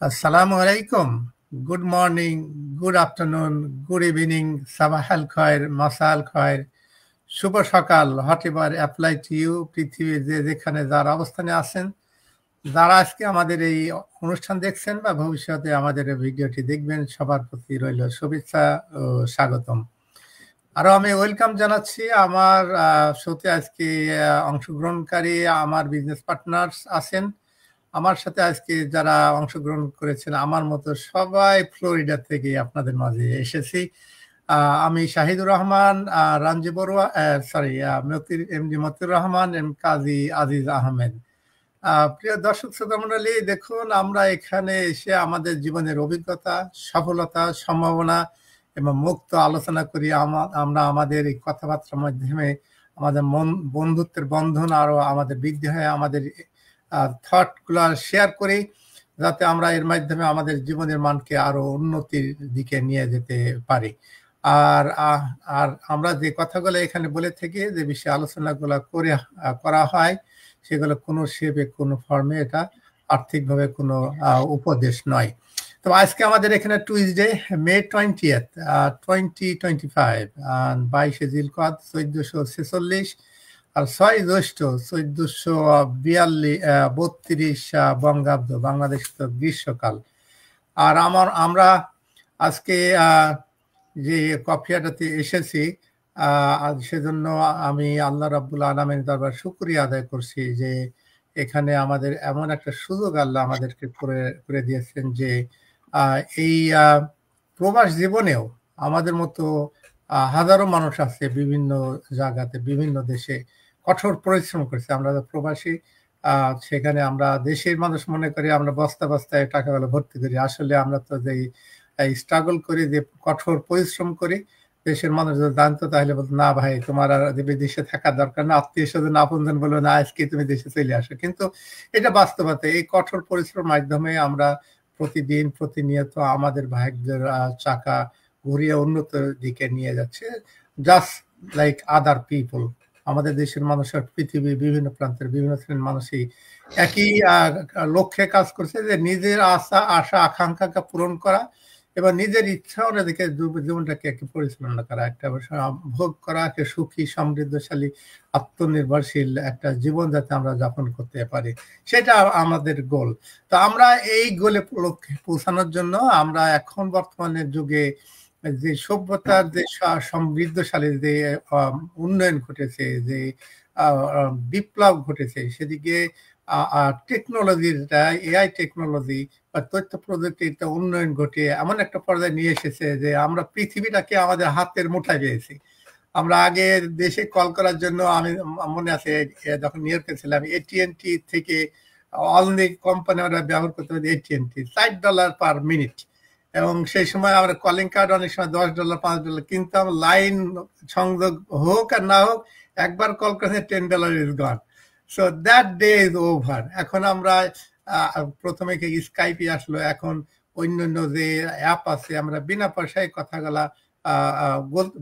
আসসালামু আলাইকুম। Good morning, good afternoon, good evening, সাবাহ আল খয়ের, মাসা আল খয়ের, শুভ সকাল। Whatever apply to you. পৃথিবীর যে যেখানে যার অবস্থানে আছেন, যারা আজকে আমাদের এই অনুষ্ঠান দেখছেন বা ভবিষ্যতে আমাদের এই ভিডিওটি দেখবেন, সবার প্রতি রইল শুভেচ্ছা ও স্বাগতম। আরো আমি ওয়েলকাম জানাচ্ছি আমার শোতে আজকে অংশগ্রহণকারী আমার বিজনেস পার্টনার্স আছেন। আমার সাথে আজকে যারা অংশগ্রহণ করেছেন আমার মতো সবাই ফ্লোরিডা থেকে আপনাদের মাঝে এসেছি। আমি শাহিদুর রহমান, রাঞ্জি বড়ুয়া, সরি, এমডি মতিউর রহমান এবং কাজী আজিজ আহমেদ। প্রিয় দর্শক শ্রোতা মণ্ডলী, দেখুন আমরা এখানে এসে আমাদের জীবনের অভিজ্ঞতা, সফলতা, সম্ভাবনা এবং মুক্ত আলোচনা করি। আমরা আমাদের এই কথাবার্তার মাধ্যমে আমাদের বন্ধুত্বের বন্ধন আরো আমাদের বৃদ্ধি হয়, আমাদের থটগুলো শেয়ার করি, যাতে আমরা এর মাধ্যমে আমাদের জীবনের মানকে আরো উন্নতির দিকে নিয়ে যেতে পারি। আর আর আমরা যে কথাগুলো এখানে বলে থাকি, যে বিষয়ে আলোচনাগুলো করা হয়, সেগুলো কোনো শেপে কোনো ফর্মে এটা আর্থিকভাবে কোনো উপদেশ নয়। তো আজকে আমাদের এখানে টুইসডে, মে 20th, 2025, 22শে জিলকদ 1446, আর 6 জ্যৈষ্ঠ 1442 বঙ্গাব্দ, বাংলাদেশ তো গ্রীষ্মকাল। আর আমরা আজকে যে কফিয়াটাতে এসেছি, সেজন্য আমি আল্লাহ রাব্বুল আলামিনের দরবার শুকরিয়া আদায় করছি যে এখানে আমাদের এমন একটা সুযোগ আল্লাহ আমাদেরকে করে দিয়েছেন যে এই প্রবাস জীবনেও আমাদের মতো হাজারো মানুষ আছে বিভিন্ন জায়গাতে, বিভিন্ন দেশে কঠোর পরিশ্রম করছে। আমরা প্রবাসী, সেখানে আমরা দেশের মানুষ মনে করি আমরা বস্তা বস্তায় টাকাগুলো ভর্তি করি। আসলে আমরা তো যে স্ট্রাগল করি, যে কঠোর পরিশ্রম করি, দেশের মানুষ যদি জানতো তাহলে বলতো, না ভাই, তোমার আর দেশে থাকার দরকার না, আত্মীয় স্বজন আপনজন বললো, না আজকে তুমি দেশে চলে আসো। কিন্তু এটা বাস্তবতা। এই কঠোর পরিশ্রমের মাধ্যমে আমরা প্রতিদিন প্রতিনিয়ত আমাদের ভাগ্যের চাকা ঘুরিয়ে উন্নত দিকে নিয়ে যাচ্ছে, জাস্ট লাইক আদার পিপল। আমাদের দেশের মানুষের পৃথিবীর বিভিন্ন প্রান্তের বিভিন্ন শ্রেণীর মানুষই একই লক্ষ্যে কাজ করছে, যে নিজের আশা আকাঙ্ক্ষাকে পূরণ করা এবং নিজের ইচ্ছা অনুযায়ী জীবনটাকে একটু পরিচালনা করা, একটা ভোগ করা, একটা সুখী, সমৃদ্ধশালী, আত্মনির্ভরশীল একটা জীবন যাতে আমরা যাপন করতে পারি, সেটা আমাদের গোল। তো আমরা এই গোলে পৌঁছানোর জন্য আমরা এখন বর্তমানের যুগে যে সভ্যতার যে সমৃদ্ধশালী যে উন্নয়ন ঘটেছে, যে বিপ্লব ঘটেছে, সেদিকে টেকনোলজির, এআই টেকনোলজি বা তথ্য প্রযুক্তির উন্নয়ন ঘটিয়ে এমন একটা পর্যায়ে নিয়ে এসেছে যে আমরা পৃথিবীটাকে আমাদের হাতের মুঠায় পেয়েছি। আমরা আগে দেশে কল করার জন্য, আমি মনে আছে যখন নিউ ইয়র্কে ছিলাম, এটিএনটি থেকে অনলি কোম্পানি আমরা ব্যবহার করতে পারি এটিএনটি, $60 পার মিনিট। এবং সেই সময় আমরা কলিং কার্ড অনেক সময় $10, $5 কিনতাম, লাইন সংযোগ হোক আর না হোক, একবার কল করে $10 is gone. So that day is over. এখন আমরা প্রথমে স্কাইপে আসলো, এখন অন্যান্য যে অ্যাপ আছে, আমরা বিনা পয়সায় কথাগুলা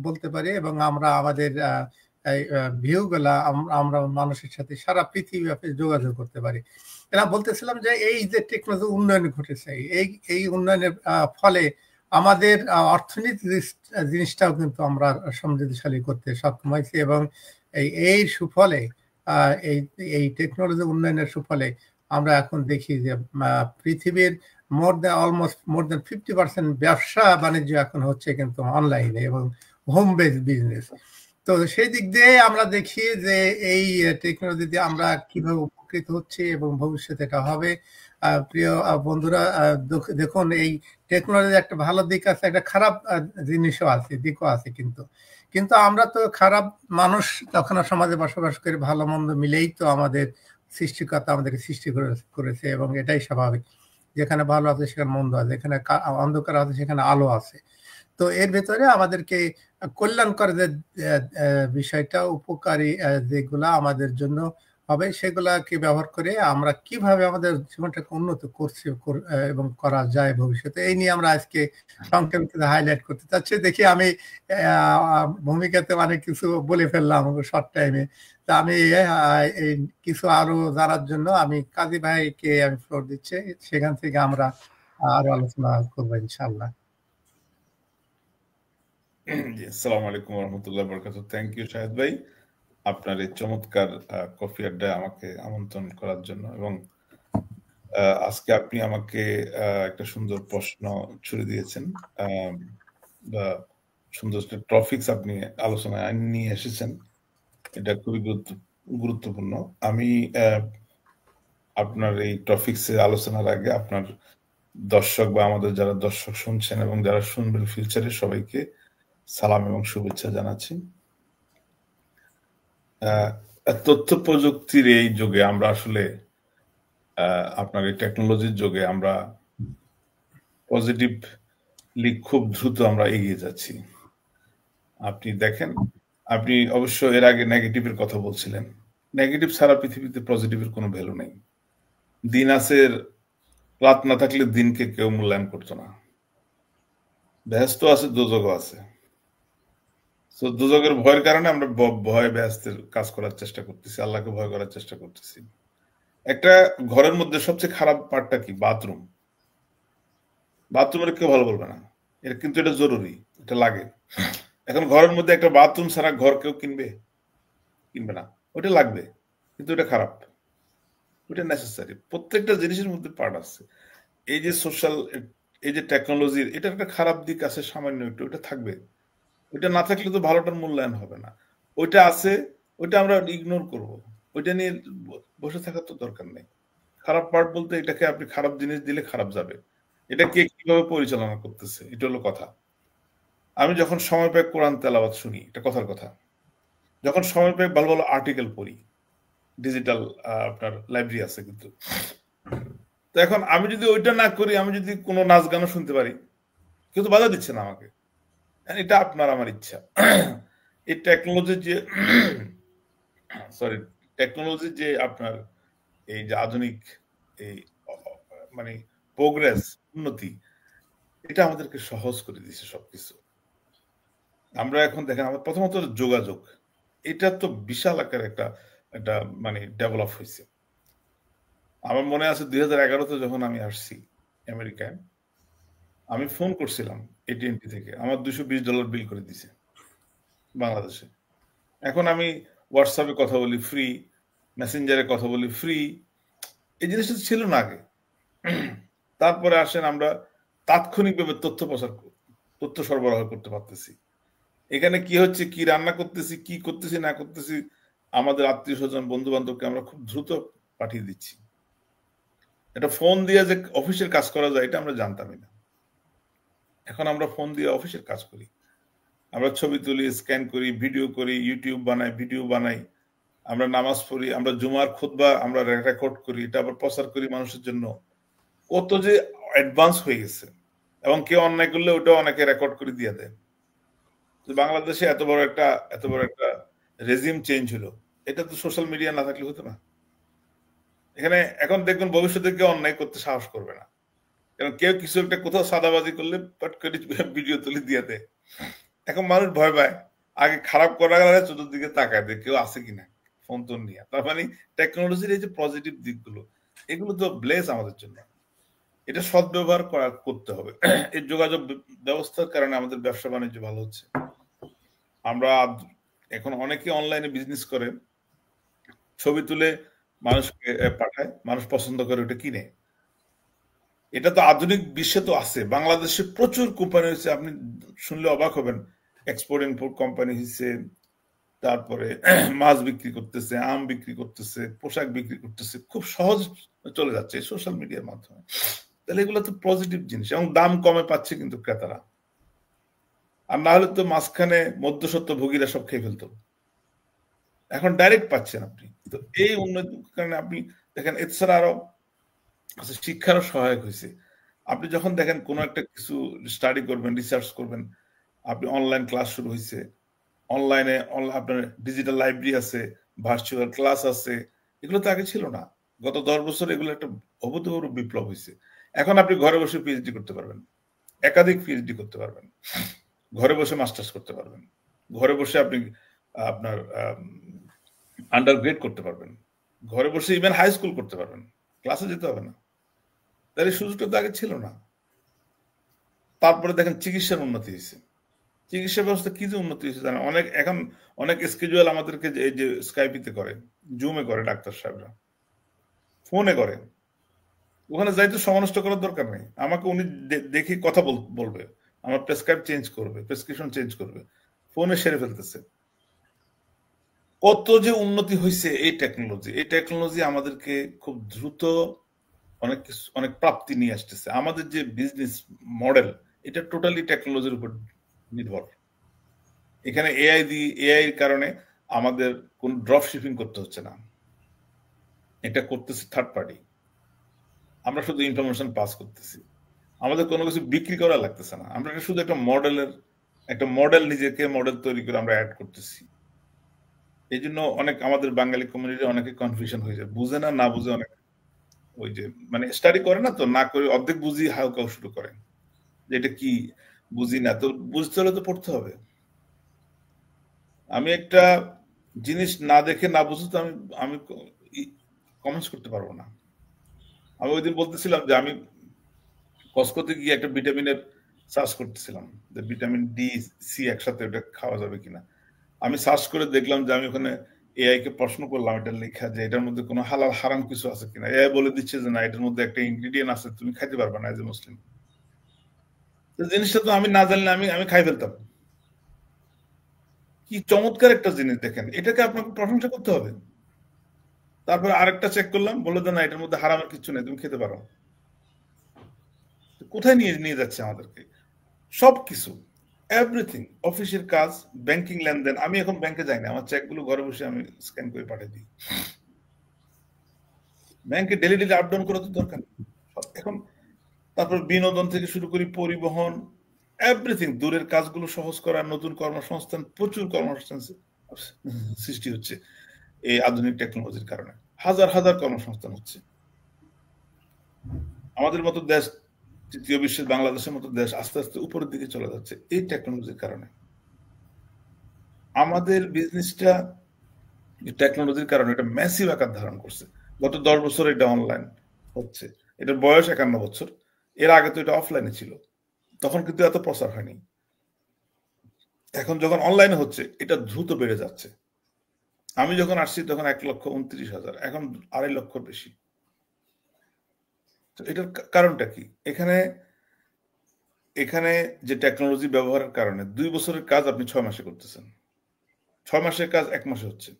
বলতে পারি এবং আমরা আমাদের ভিউগুলা আমরা মানুষের সাথে সারা পৃথিবীব্যাপী যোগাযোগ করতে পারি। এরা বলতেছিলাম যে এই যে টেকনোলজি উন্নয়ন ঘটেছে, এই উন্নয়নের ফলে আমাদের অর্থনীতি জিনিসটাও কিন্তু আমরা সমৃদ্ধশালী করতে সক্ষম হয়েছি। এবং এই সুফলে, এই এই টেকনোলজি উন্নয়নের সুফলে আমরা এখন দেখি যে পৃথিবীর অলমোস্ট মোর দেন 50% ব্যবসা বাণিজ্য এখন হচ্ছে কিন্তু অনলাইনে এবং হোম বেস বিজনেস। তো সেই দিক দিয়ে আমরা দেখি যে এই টেকনোলজি দিয়ে আমরা কিভাবে উপকৃত হচ্ছে এবং ভবিষ্যতে এটা হবে। প্রিয় বন্ধুরা, দেখুন, এই টেকনোলজির একটা ভালো দিক আছে, একটা খারাপ জিনিসও আছে, দিকও আছে। কিন্তু আমরা তো খারাপ মানুষ, তখন সমাজে বসবাস করে, ভালো মন্দ মিলেই তো আমাদের সৃষ্টিকর্তা আমাদেরকে সৃষ্টি করেছে এবং এটাই স্বাভাবিক। যেখানে ভালো আছে সেখানে মন্দ আছে, যেখানে অন্ধকার আছে সেখানে আলো আছে। তো এর ভেতরে আমাদেরকে কল্যাণকর যে বিষয়টা, উপকারী যেগুলা আমাদের জন্য হবে, সেগুলাকে ব্যবহার করে আমরা কিভাবে আমাদের জীবনটাকে উন্নত করছি এবং করা যায় ভবিষ্যতে, এই নিয়ে আমরা আজকে সংক্ষেপে হাইলাইট করতে চাচ্ছি। দেখি আমি ভূমিকাতে অনেক কিছু বলে ফেললাম শর্ট টাইমে। তা আমি এই কিছু আরো জানার জন্য আমি কাজী ভাইকে আমি ফ্লোর দিচ্ছি, সেখান থেকে আমরা আরো আলোচনা করবো ইনশাআল্লাহ। জি, আসসালামু আলাইকুম ওয়া রাহমাতুল্লাহি ওয়া বারাকাতুহু। থ্যাংক ইউ শাহেদ ভাই, আপনার এই চমৎকার কফি আড্ডায় আমাকে আমন্ত্রণ করার জন্য, এবং আজকে আপনি আমাকে একটা সুন্দর প্রশ্ন ছুড়ে দিয়েছেন, বা সুন্দর টপিকস আপনি আলোচনায় নিয়ে এসেছেন। এটা খুবই গুরুত্বপূর্ণ। আমি আপনার এই টপিক্সে আলোচনার আগে আপনার দর্শক বা আমাদের যারা দর্শক শুনছেন এবং যারা শুনবেন ফিউচারে সবাইকে সালাম এবং শুভেচ্ছা জানাচ্ছি। তথ্য প্রযুক্তির এই যুগে আমরা আসলে আপনার এই টেকনোলজির যুগে আমরা পজিটিভলি খুব দ্রুত আমরা এগিয়ে যাচ্ছি। আপনি দেখেন, আপনি অবশ্য এর আগে নেগেটিভের কথা বলছিলেন। নেগেটিভ ছাড়া পৃথিবীতে পজিটিভের কোনো ভ্যালু নেই। দিন আছে, রাত না থাকলে দিনকে কেউ মূল্যায়ন করতো না। ব্যস্ত আছে, দোজগও আছে। তো দোজগের ভয়ের কারণে আমরা ভয় ব্যস্তের কাজ করার চেষ্টা করতেছি, আল্লাহকে ভয় করার চেষ্টা করতেছি। একটা ঘরের মধ্যে সবচেয়ে খারাপ পার্টটা কি? বাথরুম। বাথরুমের কেউ ভালো বলবে না, কিন্তু এটা জরুরি, এটা লাগে। এখন ঘরের মধ্যে একটা বাথরুম ছাড়া ঘর কেউ কিনবে না, ওটা লাগবে, কিন্তু এটা খারাপ, ওটা নেসেসারি। প্রত্যেকটা জিনিসের মধ্যে পার্ট আছে। এই যে সোশ্যাল, এই যে টেকনোলজির, এটা একটা খারাপ দিক আছে সামান্য একটু, ওটা থাকবে। ওইটা না থাকলে তো ভালোটার মূল্যায়ন হবে না। ওইটা আছে, ওইটা আমরা ইগনোর করব, ওইটা নিয়ে বসে থাকার তো দরকার নেই। খারাপ পার্ট বলতে এটাকে আপনি খারাপ জিনিস দিলে খারাপ যাবে, এটা কে কিভাবে পরিচালনা করতেছে, এটা হলো কথা। আমি যখন সময় পাই কোরআন তেলাওয়াত শুনি, এটা কথার কথা। যখন সময় পাই ভালো ভালো আর্টিকেল পড়ি, ডিজিটাল আপনার লাইব্রেরি আছে কিন্তু। তো এখন আমি যদি ওইটা না করি, আমি যদি কোনো নাচ গানও শুনতে পারি, কেউ তো বাধা দিচ্ছে না আমাকে। এটা আপনার আমার ইচ্ছা। এই টেকনোলজির যে টেকনোলজির যে আপনার এই যে আধুনিক এই মানে প্রোগ্রেস, উন্নতি, এটা আমাদেরকে সহজ করে দিয়েছে সবকিছু। আমরা এখন দেখেন, আমার প্রথমত যোগাযোগ, এটা তো বিশাল আকার একটা একটা মানে ডেভেলপ হয়েছে। আমার মনে আছে 2011-তে যখন আমি আসছি আমেরিকায়, আমি ফোন করছিলাম AT&T থেকে, আমার $220 বিল করে দিছে বাংলাদেশে। এখন আমি হোয়াটসঅ্যাপে কথা বলি ফ্রি, মেসেঞ্জারে কথা বলি ফ্রি। এই জিনিসটা ছিল না আগে। তারপরে আসেন আমরা তাৎক্ষণিকভাবে তথ্য সরবরাহ করতে পারতেছি। এখানে কি হচ্ছে, কি রান্না করতেছি, কি করতেছি না করতেছি, আমাদের আত্মীয় স্বজন বন্ধু বান্ধবকে আমরা খুব দ্রুত পাঠিয়ে দিচ্ছি। এটা ফোন দিয়ে যে অফিসের কাজ করা যায়, এটা আমরা জানতামই না। এখন আমরা ফোন দিয়ে অফিসের কাজ করি, আমরা ছবি তুলি, স্ক্যান করি, ভিডিও করি, ইউটিউব বানাই, ভিডিও বানাই, আমরা নামাজ পড়ি, আমরা জুমার খুতবা আমরা রেকর্ড করি, এটা আবার প্রচার করি মানুষের জন্য। কত যে অ্যাডভান্স হয়ে গেছে, এবং কেউ অন্যায় করলে ওটা অনেকে রেকর্ড করে দিয়ে দেয়। বাংলাদেশে এত বড় একটা রেজিম চেঞ্জ হলো, এটা তো সোশ্যাল মিডিয়া না থাকলে হতো না। এখানে এখন দেখবেন ভবিষ্যতে কেউ অন্যায় করতে সাহস করবে না, কারণ কেউ কিছু একটা কোথাও সাদাবাজি করলে পট করে ভিডিও তুলে দিয়ে দেয়। এখন মানুষ ভয় পায়, আগে খারাপ করার আগে চতুর্দিকে তাকায় দেয় কেউ আছে কিনা ফোন টোন নিয়ে। তার মানে টেকনোলজির এই যে পজিটিভ দিকগুলো, এগুলো তো ব্লেস আমাদের জন্য, এটা সদ্ব্যবহার করতে হবে। এই যোগাযোগ ব্যবস্থার কারণে আমাদের ব্যবসা বাণিজ্য ভালো হচ্ছে। আমরা এখন অনেকে অনলাইনে বিজনেস করে, ছবি তুলে মানুষকে পাঠায়, মানুষ পছন্দ করে ওটা কিনে। এটা তো আধুনিক বিশ্বে তো আছে। বাংলাদেশে প্রচুর কোম্পানি হয়েছে, আপনি শুনলে অবাক হবেন। এক্সপোর্ট ইম্পোর্ট কোম্পানি হয়েছে, তারপরে মাছ বিক্রি করতেছে, আম বিক্রি করতেছে, পোশাক বিক্রি করতেছে, খুব সহজ চলে যাচ্ছে সোশ্যাল মিডিয়ার মাধ্যমে। তাহলে এগুলো তো পজিটিভ জিনিস, এবং দাম কমে পাচ্ছে কিন্তু ক্রেতারা। আর না হলে তো মাঝখানে মধ্যস্বত্ব ভোগীরা সব খেয়ে ফেলতো, এখন ডাইরেক্ট পাচ্ছেন আপনি। তো এই উন্নতির কারণে আপনি দেখেন, এছাড়া আরো শিক্ষারও সহায়ক হয়েছে। আপনি যখন দেখেন কোনো একটা কিছু স্টাডি করবেন, রিসার্চ করবেন, আপনি অনলাইন ক্লাস শুরু হয়েছে, অনলাইনে আপনার ডিজিটাল লাইব্রেরি আছে, ভার্চুয়াল ক্লাস আছে, এগুলো তো আগে ছিল না। গত 10 বছর এগুলো একটা অভূতপূর্ব বিপ্লব হয়েছে। এখন আপনি ঘরে বসে পিএইচডি করতে পারবেন, একাধিক পিএইচডি করতে পারবেন, ঘরে বসে মাস্টার্স করতে পারবেন, ঘরে বসে আপনি আপনার আন্ডার গ্রেড করতে পারবেন, ঘরে বসে ইভেন হাই স্কুল করতে পারবেন, ক্লাসে যেতে হবে না। তাহলে সুযোগটা তো আগে ছিল না। তারপরে দেখেন চিকিৎসার উন্নতি হয়েছে, চিকিৎসা ব্যবস্থা কি যে উন্নতি হয়েছে জানেন, এখন অনেক স্কেজুয়াল আমাদেরকে এই যে স্কাইপিতে করে, জুমে করে, ডাক্তার সাহেবরা ফোনে করে, ওখানে যাইতে সময় নষ্ট করার দরকার নেই, আমাকে উনি দেখে কথা বলবে, আমার প্রেসক্রাইব চেঞ্জ করবে, প্রেসক্রিপশন চেঞ্জ করবে, ফোনে সেরে ফেলতেছে। কত যে উন্নতি হয়েছে এই টেকনোলজি আমাদেরকে খুব দ্রুত অনেক প্রাপ্তি নিয়ে আসতেছে। আমাদের যে বিজনেস মডেল এটা টোটালি টেকনোলজির উপর নির্ভর। এখানে এআই এর কারণে আমাদের কোন ড্রপ শিপিং করতে হচ্ছে না, এটা করতেছে থার্ড পার্টি, আমরা শুধু ইনফরমেশন পাস করতেছি, আমাদের কোনো কিছু বিক্রি করা লাগতেছে না, আমরা শুধু একটা মডেল নিজেকে মডেল তৈরি করে আমরা অ্যাড করতেছি। এই জন্য অনেক আমাদের বাঙালি কমিউনিটি অনেকে কনফিউশন হয়ে যায়, বুঝে না বুঝে অনেক ওই যে মানে স্টাডি করে না, তো না করে অর্ধেক বুঝি হাউকাউ শুরু করে, যে এটা কি বুঝি না, তো বুঝতে হলে তো পড়তে হবে। আমি একটা জিনিস না দেখে না বুঝে তো আমি কমেন্টস করতে পারবো না। আমি ওই দিন বলতেছিলাম যে আমি কসকোতে গিয়ে একটা ভিটামিনের সার্চ করতেছিলাম যে ভিটামিন ডি সি একসাথে ওটা খাওয়া যাবে কিনা। আমি সার্চ করে দেখলাম যে আমি ওখানে এআই কে প্রশ্ন করলাম এটা লেখা যে এটার মধ্যে কোনো হালাল হারাম কিছু আছে কিনা, এআই বলে দিচ্ছে যে না, এটার মধ্যে একটা ইনগ্রিডিয়েন্ট আছে তুমি খাইতে পারবে না এজ এ মুসলিম। জিনিসটা তো আমি না জানলে আমি খাই ফেলতাম। কি চমৎকার একটা জিনিস দেখেন, এটাকে আপনাকে প্রশংসা করতে হবে। তারপরে আরেকটা চেক করলাম, বলে দেন না এটার মধ্যে হারামের কিছু নেই, তুমি খেতে পারো। কোথায় নিয়ে নিয়ে যাচ্ছে আমাদেরকে সবকিছু, এভরিথিং, অফিসের কাজ, ব্যাংকিং লেনদেন। আমি এখন ব্যাংকে যাই না, আমার চেকগুলো ঘরে বসে আমি স্ক্যান করে পাঠিয়ে দিই। ব্যাংকে ডেলি আপ ডাউন করা তো দরকার নেই এখন। তারপর বিনোদন থেকে শুরু করি, পরিবহন, এভরিথিং, দূরের কাজগুলো সহজ করা, নতুন কর্মসংস্থান, প্রচুর কর্মসংস্থান সৃষ্টি হচ্ছে এই আধুনিক টেকনোলজির কারণে, হাজার হাজার কর্মসংস্থান হচ্ছে। আমাদের মতো দেশ, তৃতীয় বিশ্বের বাংলাদেশের মতো দেশ আস্তে আস্তে উপরের দিকে চলে যাচ্ছে এই টেকনোলজির কারণে। আমাদের বিজনেসটা টেকনোলজির কারণে এটা ম্যাসিভ আকার ধারণ করছে। গত 10 বছর এটা অনলাইন হচ্ছে, এটার বয়স 51 বছর, এর আগে তো এটা অফলাইনে ছিল, তখন কিন্তু এত প্রচার হয়নি। এখন যখন অনলাইনে হচ্ছে এটা দ্রুত বেড়ে যাচ্ছে। আমি যখন আসছি তখন 1,29,000, এখন 2.5 লক্ষর বেশি। এটার কারণটা কি? এখানে যে টেকনোলজি ব্যবহারের কারণে 2 বছরের কাজ আপনি 6 মাসে করতেছেন, 6 মাসের কাজ 1 মাসে হচ্ছে,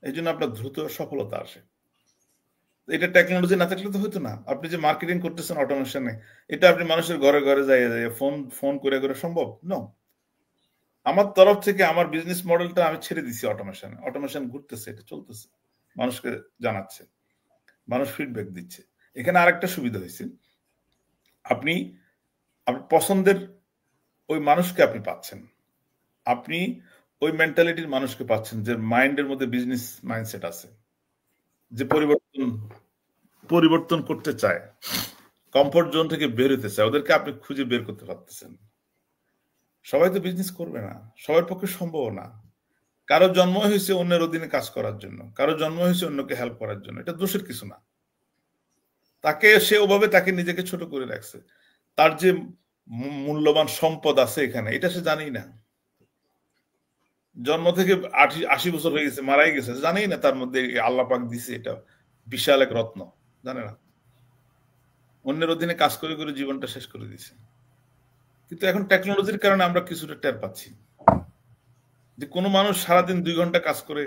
এই জন্য আপনার দ্রুত সফলতা আসে। এটা টেকনোলজি না থাকলে তো হতো না। আপনি যে মার্কেটিং করতেছেন অটোমেশনে, এটা আপনি মানুষের ঘরে ঘরে যাই ফোন করে সম্ভব না। আমার তরফ থেকে আমার বিজনেস মডেলটা আমি ছেড়ে দিছি অটোমেশন ঘুরতেছে, এটা চলতেছে, মানুষকে জানাচ্ছে, মানুষ ফিডব্যাক দিচ্ছে। এখানে আরেকটা সুবিধা হয়েছে, আপনি আপনার পছন্দের ওই মানুষকে আপনি পাচ্ছেন, আপনি ওই মেন্টালিটির মানুষকে পাচ্ছেন যে মাইন্ডের মধ্যে বিজনেস মাইন্ডসেট আছে, যে পরিবর্তন করতে চায়, কমফোর্ট জোন থেকে বের হতে চায়, ওদেরকে আপনি খুঁজে বের করতে পারতেছেন। সবাই তো বিজনেস করবে না, সবার পক্ষে সম্ভব না। কারো জন্ম হয়েছে অন্যের অধীনে কাজ করার জন্য, কারো জন্ম হয়েছে অন্যকে হেল্প করার জন্য, এটা দোষের কিছু না। সে ওভাবে তাকে নিজেকে ছোট করে রাখছে, তার যে মূল্যবান সম্পদ আছে এখানে, এটা সে জানেই না। জন্ম থেকে 80 বছর হয়ে গেছে, মারাই গেছে, জানেই না তার মধ্যে আল্লাহ পাক দিছে এটা বিশাল এক রত্ন, জানে না। অন্যের অধীনে কাজ করে করে জীবনটা শেষ করে দিছে। কিন্তু এখন টেকনোলজির কারণে আমরা কিছুটা টের পাচ্ছি যে কোনো মানুষ সারাদিন 2 ঘন্টা কাজ করে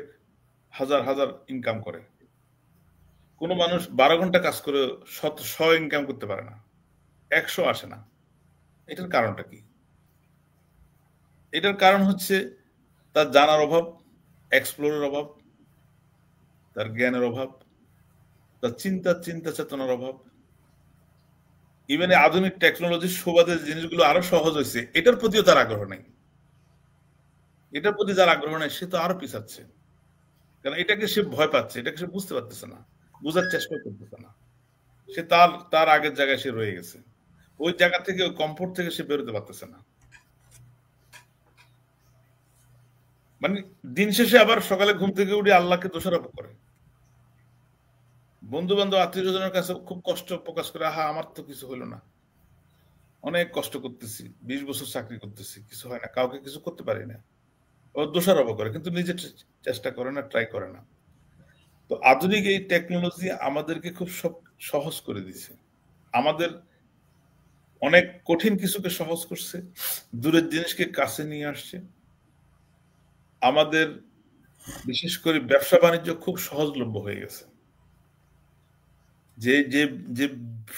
হাজার হাজার ইনকাম করে, কোনো মানুষ 12 ঘন্টা কাজ করে 100 ইনকাম করতে পারে না, 100 আসে না। এটার কারণটা কি? এটার কারণ হচ্ছে তার জানার অভাব, এক্সপ্লোরের অভাব, তার জ্ঞানের অভাব, তার চিন্তা চেতনার অভাব। ইভেন আধুনিক টেকনোলজির সুবাদে জিনিসগুলো আরো সহজ হয়েছে, এটার প্রতিও তার আগ্রহ নেই। এটার প্রতি যার আগ্রহ নেই সে তো আরো পিছাচ্ছে, কারণ এটাকে সে ভয় পাচ্ছে, এটাকে সে বুঝতে পারতেছে না, বোঝার চেষ্টা করতেছে না। সে তার আগের জায়গায় সে রয়ে গেছে, ওই জায়গা থেকে, ওই কমফোর্ট থেকে সে বেরোতে পারতেছে না। মানে দিন শেষে আবার সকালে ঘুম থেকে উঠে আল্লাহকে দোষারোপ করে, বন্ধু বান্ধব আত্মীয় স্বজনের কাছে খুব কষ্ট প্রকাশ করে, আহা আমার তো কিছু হলো না। অনেক কষ্ট করতেছি, 20 বছর চাকরি করতেছি, কিছু হয় না, কাউকে কিছু করতে পারি না। ও দোষারোপ করে, কিন্তু নিজে চেষ্টা করে না, ট্রাই করে না। তো আধুনিক এই টেকনোলজি আমাদেরকে খুব সহজ করে দিয়েছে। আমাদের অনেক কঠিন কিছুকে সহজ করছে, দূরের জিনিসকে কাছে নিয়ে আসছে। আমাদের বিশেষ করে ব্যবসা বাণিজ্য খুব সহজলভ্য হয়ে গেছে। যে যে যে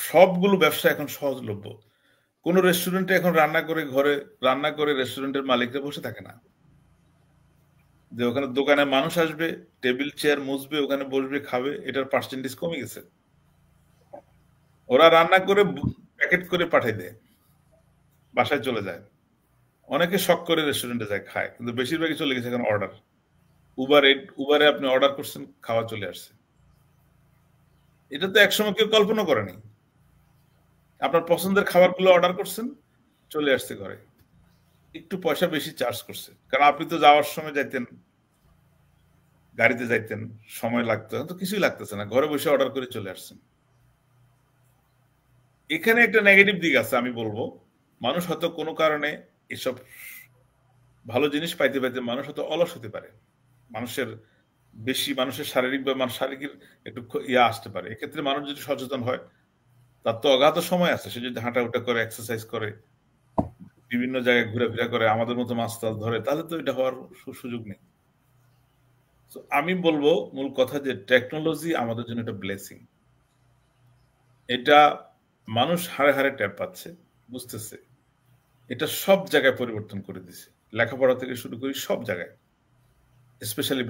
সবগুলো ব্যবসা এখন সহজলভ্য। কোন রেস্টুরেন্টে এখন রান্না করে রেস্টুরেন্টের মালিকরা বসে থাকে না, যে ওখানে দোকানে মানুষ আসবে, টেবিল চেয়ার মুছবে, ওখানে বসবে, খাবে, এটার পার্সেন্টেজ কমে গেছে। ওরা রান্না করে প্যাকেট করে পাঠিয়ে দেয়, বাসায় চলে যায়। অনেকে শখ করে রেস্টুরেন্টে যায়, খায়, কিন্তু বেশিরভাগই চলে গেছে এখন অর্ডার। উবারে আপনি অর্ডার করছেন, খাওয়া চলে আসছে। এটা তো একসময় কেউ কল্পনা করেনি। আপনার পছন্দের খাবারগুলো অর্ডার করছেন, চলে আসছে ঘরে। একটু পয়সা বেশি চার্জ করছে, কারণ আপনি তো যাওয়ার সময় যাইতেন, গাড়িতে যাইতেন, সময় লাগতো, তো কিছুই লাগতেছে না, ঘরে বসে অর্ডার করে চলে আসছেন। এখানে একটা নেগেটিভ দিক আছে, আমি বলবো। মানুষ হয়তো কোনো কারণে এসব ভালো জিনিস পাইতে পাইতে মানুষ হয়তো অলস হতে পারে, মানুষের শারীরিক বা শারীরিক একটু আসতে পারে। এক্ষেত্রে মানুষ যদি সচেতন হয়, তার তো অগাধ সময় আছে, সে যদি হাঁটা উঠা করে, এক্সারসাইজ করে, বিভিন্ন জায়গায় ঘুরে করে, আমাদের মতো মাছ টাছ ধরে, তাহলে তো এটা হওয়ার সুযোগ নেই। আমি বলবো মূল কথা যে টেকনোলজি আমাদের জন্য একটা ব্লেসিং। এটা মানুষ হারে হারে ট্যাপ পাচ্ছে, বুঝতেছে। এটা সব জায়গায় পরিবর্তন করে দিছে, লেখাপড়া থেকে শুরু করি সব জায়গায়, স্পেশালি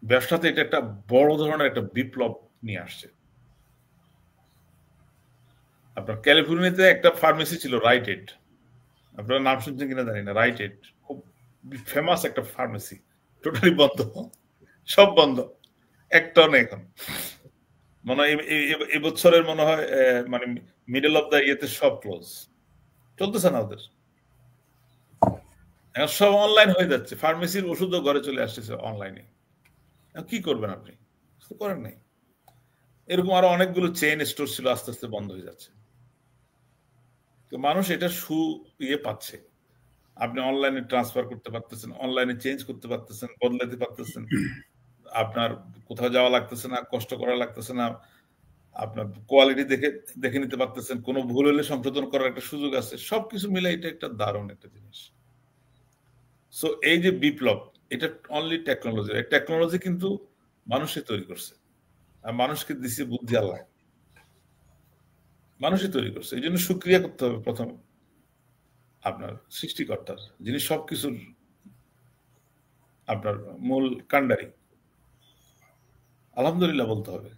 ব্যবসাতে এটা একটা বড় ধরনের একটা বিপ্লব নিয়ে আসছে। আপনার ক্যালিফোর্নিয়াতে একটা ফার্মেসি ছিল, রাইট এড, আপনারা নাম শুনছেন কিনা জানি না। রাইট এড খুব ফেমাস একটা ফার্মেসি, টোটালি বন্ধ, সব বন্ধ, একটাও নেই এখন। মনে হয় এবছরের মনে হয় মানে মিডল অফ দ্য ইয়েতে সব ক্লোজ, চলতেছে না ওদের। এখন সব অনলাইন হয়ে যাচ্ছে, ফার্মেসির ওষুধও ঘরে চলে আসতেছে অনলাইনে। কি করবেন আপনি? কিছু করেন নাই। এরকম আরো অনেকগুলো চেইন স্টোর ছিল, আস্তে আস্তে বন্ধ হয়ে যাচ্ছে। তো মানুষ এটা পাচ্ছে। আপনি অনলাইনে ট্রান্সফার করতে পারতেছেন, অনলাইনে চেঞ্জ করতে পারতেছেন, বদলাতে পারতেছেন, আপনার কোথাও যাওয়া লাগতেছে না, কষ্ট করা লাগতেছে না, আপনার কোয়ালিটি দেখে নিতে পারতেছেন, কোনো ভুল হলে সংশোধন করার একটা সুযোগ আছে। সবকিছু মিলে এটা একটা দারুণ একটা জিনিস। সো এই যে বিপ্লব, এটা অনলি টেকনোলজি। এই টেকনোলজি কিন্তু মানুষই তৈরি করছে, আর মানুষকে দিছে বুদ্ধি আল্লাহ, মানুষই তৈরি করছে। এই জন্য সুক্রিয়া করতে হবে প্রথম আপনার সৃষ্টিকর্তার, যিনি সবকিছুর আপনার মূল কাণ্ডারি। আলহামদুলিল্লাহ বলতে হবে।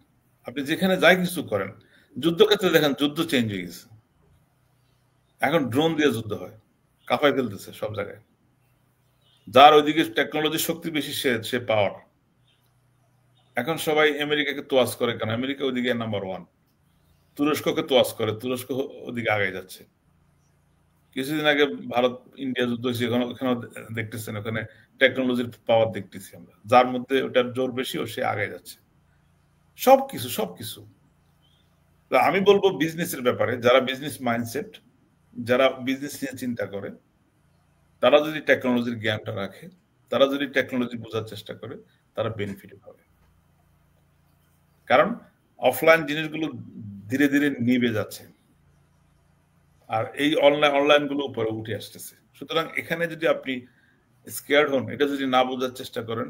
আপনি যেখানে যাই কিছু করেন, যুদ্ধক্ষেত্রে দেখেন, যুদ্ধ চেঞ্জ হয়ে গেছে। এখন ড্রোন দিয়ে যুদ্ধ হয়, কাঁপায় ফেলতেছে সব জায়গায়। যার ওইদিকে টেকনোলজির শক্তি বেশি, সে পাওয়ার। এখন সবাই আমেরিকাকে তোয়াজ করে, কেন? আমেরিকা ওইদিকে নাম্বার 1। তুরস্ককে তোয়াজ করে, তুরস্ক ওদিকে আগে যাচ্ছে। কিছুদিন আগে ভারত ইন্ডিয়া যুদ্ধ হয়েছে, ওখানে দেখতেছেন, ওখানে টেকনোলজির পাওয়ার দেখতেছি আমরা। যার মধ্যে ওটার জোর বেশি, ও সে আগে যাচ্ছে। সবকিছু। আমি বলবো বিজনেসের ব্যাপারে, যারা বিজনেস মাইন্ডসেট, যারা বিজনেস নিয়ে চিন্তা করে, তারা যদি টেকনোলজির জ্ঞানটা রাখে, তারা যদি টেকনোলজি বোঝার চেষ্টা করে, তারা বেনিফিট পাবে। কারণ অফলাইন জিনিসগুলো ধীরে ধীরে নিভে যাচ্ছে, আর এই অনলাইন গুলো উপরে উঠে আসতেছে। সুতরাং এখানে যদি আপনি স্কেয়ার্ড হন, এটা যদি না বোঝার চেষ্টা করেন,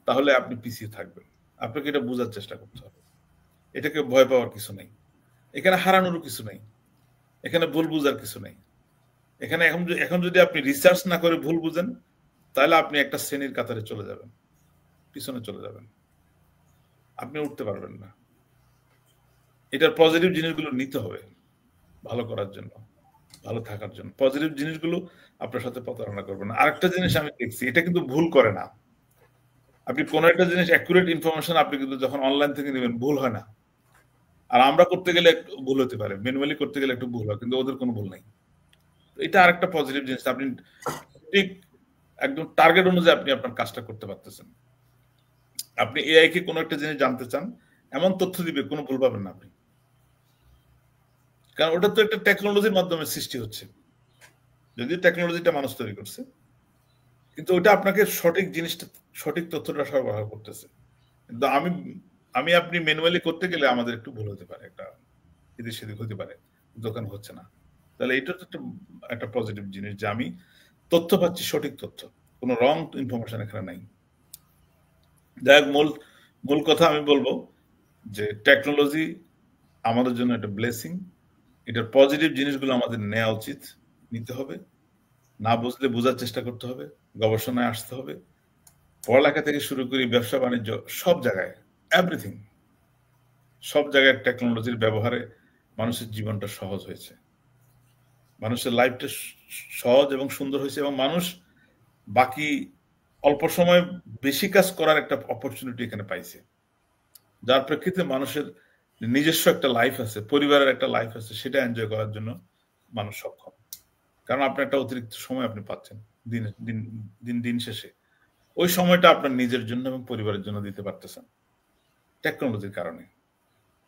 তাহলে আপনি পিছিয়ে থাকবেন। আপনাকে এটা বোঝার চেষ্টা করতে হবে। এটাকে ভয় পাওয়ার কিছু নেই, এখানে হারানোরও কিছু নেই, এখানে ভুল বুঝার কিছু নেই। এখানে এখন যদি আপনি রিসার্চ না করে ভুল বুঝেন, তাহলে আপনি একটা শ্রেণীর কাতারে চলে যাবেন, পিছনে চলে যাবেন, আপনি উঠতে পারবেন না। এটার পজিটিভ জিনিসগুলো নিতে হবে ভালো করার জন্য, ভালো থাকার জন্য। পজিটিভ জিনিসগুলো আপনার সাথে প্রতারণা করবে না। আরেকটা জিনিস আমি দেখছি, এটা কিন্তু ভুল করে না। আপনি কোনো একটা জিনিস অ্যাকুরেট ইনফরমেশন আপনি কিন্তু যখন অনলাইন থেকে নেবেন, ভুল হয় না। আর আমরা করতে গেলে একটু ভুল হতে পারে, ম্যানুয়ালি করতে গেলে একটু ভুল হয়, কিন্তু ওদের কোনো ভুল নাই। এটা আরেকটা পজিটিভ জিনিস, আপনি ঠিক একদম টার্গেট অনুযায়ী আপনি আপনার কাজটা করতে পারতেছেন। আপনি এআই কে কোনো একটা জিনিস জানতে চান, এমন তথ্য দিবে, কোনো ভুল পাবেন না আপনি। কারণ ওটা তো একটা টেকনোলজির মাধ্যমে সৃষ্টি হচ্ছে, যদিও টেকনোলজিটা মানুষ তৈরি করছে, কিন্তু ওটা আপনাকে সঠিক জিনিসটা, সঠিক তথ্যটা সরবরাহ করতেছে। কিন্তু আমি আপনি ম্যানুয়ালি করতে গেলে আমাদের একটু ভুল হতে পারে, একটা এদিক সেদিক হতে পারে, দোকান হচ্ছে না। তাহলে এটা তো একটা পজিটিভ জিনিস যে আমি তথ্য পাচ্ছি, সঠিক তথ্য, কোনো রং ইনফরমেশন এখানে নাই। যাই হোক, মূল কথা আমি বলবো যে টেকনোলজি আমাদের জন্য একটা ব্লেসিং। এটার পজিটিভ জিনিসগুলো আমাদের নেওয়া উচিত, নিতে হবে। না বুঝলে বোঝার চেষ্টা করতে হবে, গবেষণায় আসতে হবে। পড়ালেখা থেকে শুরু করি ব্যবসা বাণিজ্য, সব জায়গায়, এভরিথিং, সব জায়গায় টেকনোলজির ব্যবহারে মানুষের জীবনটা সহজ হয়েছে, মানুষের লাইফটা সহজ এবং সুন্দর হয়েছে, এবং মানুষ বাকি অল্প সময় বেশি কাজ করার একটা অপরচুনিটি এখানে পাইছে, যার প্রেক্ষিতে মানুষের নিজস্ব একটা লাইফ আছে, পরিবারের একটা লাইফ আছে, সেটা এনজয় করার জন্য মানুষ সক্ষম। কারণ আপনার একটা অতিরিক্ত সময় আপনি পাচ্ছেন দিন শেষে, ওই সময়টা আপনার নিজের জন্য এবং পরিবারের জন্য দিতে পারতেছেন টেকনোলজির কারণে।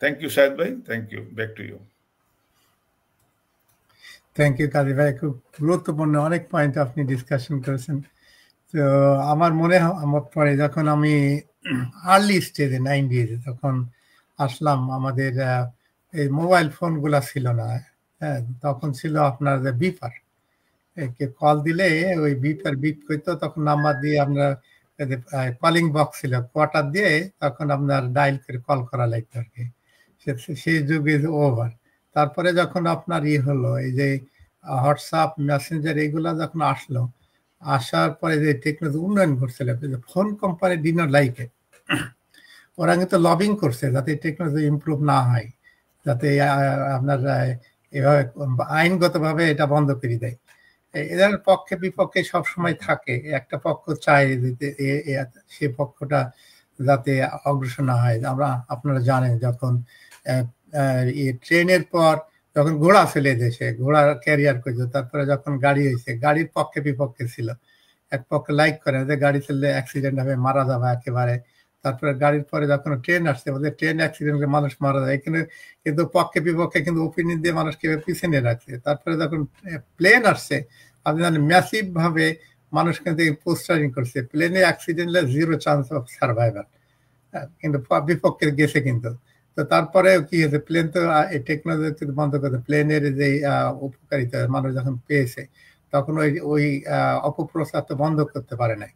থ্যাংক ইউ শাহেদ ভাই, thank you, back to you. Thank you Kazi ভাই, খুব গুরুত্বপূর্ণ অনেক পয়েন্ট আপনি ডিসকাশন করেছেন। তো আমার মনে পড়ে যখন আমি আর্লি স্টেজে 90s তখন আসলাম, আমাদের এই মোবাইল ফোনগুলা ছিল না, হ্যাঁ, তখন ছিল আপনার বিপার, কল দিলে ওই বিপার বিপ করতো, তখন নাম্বার দিয়ে আমরা কলিং বক্স ছিল, কোয়ার্টার দিয়ে তখন আপনার ডায়াল করে কল করা লাগতো আর কি, সেই যুগে ওভার। তারপরে যখন আপনার হলো এই যে হোয়াটসঅ্যাপ, মেসেঞ্জার, এগুলা যখন আসলো, আসার পরে যে টেকনোলজি উন্নয়ন ঘটছিল, ফোন কোম্পানি ডিনার লাইকে ওরা কিন্তু লবিং করছে যাতে টেকনোলজি ইমপ্রুভ না হয়, যাতে আপনার এভাবে আইনগতভাবে এটা বন্ধ করে দেয়। এদের পক্ষে বিপক্ষে সবসময় থাকে, একটা পক্ষ চায় যে সে পক্ষটা যাতে অগ্রসর না হয়। আপনারা জানেন যখন ট্রেনের পর যখন ঘোড়া ফেলে দেশে, ঘোড়া ক্যারিয়ার করছে, তারপরে যখন গাড়ি হয়েছে, গাড়ির পক্ষে বিপক্ষে ছিল, এক পক্ষে লাইক করে যে গাড়ি চললে অ্যাক্সিডেন্ট হবে, মারা যাবে একেবারে। তারপরে গাড়ির পরে যখন ট্রেন আসছে, ওদের ট্রেন অ্যাক্সিডেন্টে মানুষ মারা যায়, কিন্তু পক্ষে বিপক্ষে কিন্তু ওপিনিয়ন দিয়ে মানুষকে পিছনে রাখছে। তারপরে যখন প্লেন আসছে, আপনি জানেন ম্যাসিভ ভাবে মানুষ কিন্তু পোস্টারিং করছে, প্লেনে অ্যাক্সিডেন্টে 0 চান্স অফ সার্ভাইভাল, কিন্তু বিপক্ষে গেছে কিন্তু। তো তারপরে কি হয়েছে, প্লেন তো এই টেকনোলজি বন্ধ করতে, প্লেনের যে উপকারিতা মানুষ যখন পেয়েছে, তখন ওই অপপ্রচার তো বন্ধ করতে পারে নাই।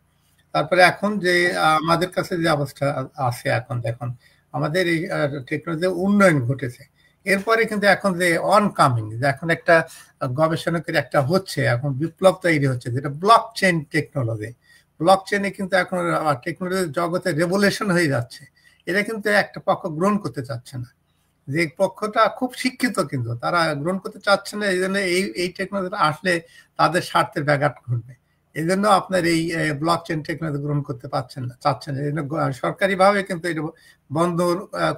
তারপরে এখন যে আমাদের কাছে যে অবস্থা আছে, এখন দেখুন আমাদের এই টেকনোলজি উন্নয়ন ঘটেছে, এরপরে কিন্তু এখন যে অনকামিং, যে এখন একটা গবেষণা করে একটা হচ্ছে, এখন বিপ্লব তৈরি হচ্ছে, যেটা ব্লক চেইন টেকনোলজি। ব্লক চেইনে কিন্তু এখন টেকনোলজি জগতে রেভলিউশন হয়ে যাচ্ছে। এটা কিন্তু একটা পক্ষ গ্রহণ করতে চাচ্ছে না, যে পক্ষটা খুব শিক্ষিত কিন্তু তারা গ্রহণ করতে চাচ্ছে না। এই জন্য এই টেকনোলজিটা আসলে তাদের স্বার্থের ব্যাঘাত ঘটবে, এই জন্য আপনার এই ব্লক চেইন টেকনোলজি গ্রহণ করতে চাচ্ছেন না। এই জন্য সরকারিভাবে কিন্তু এটা বন্ধ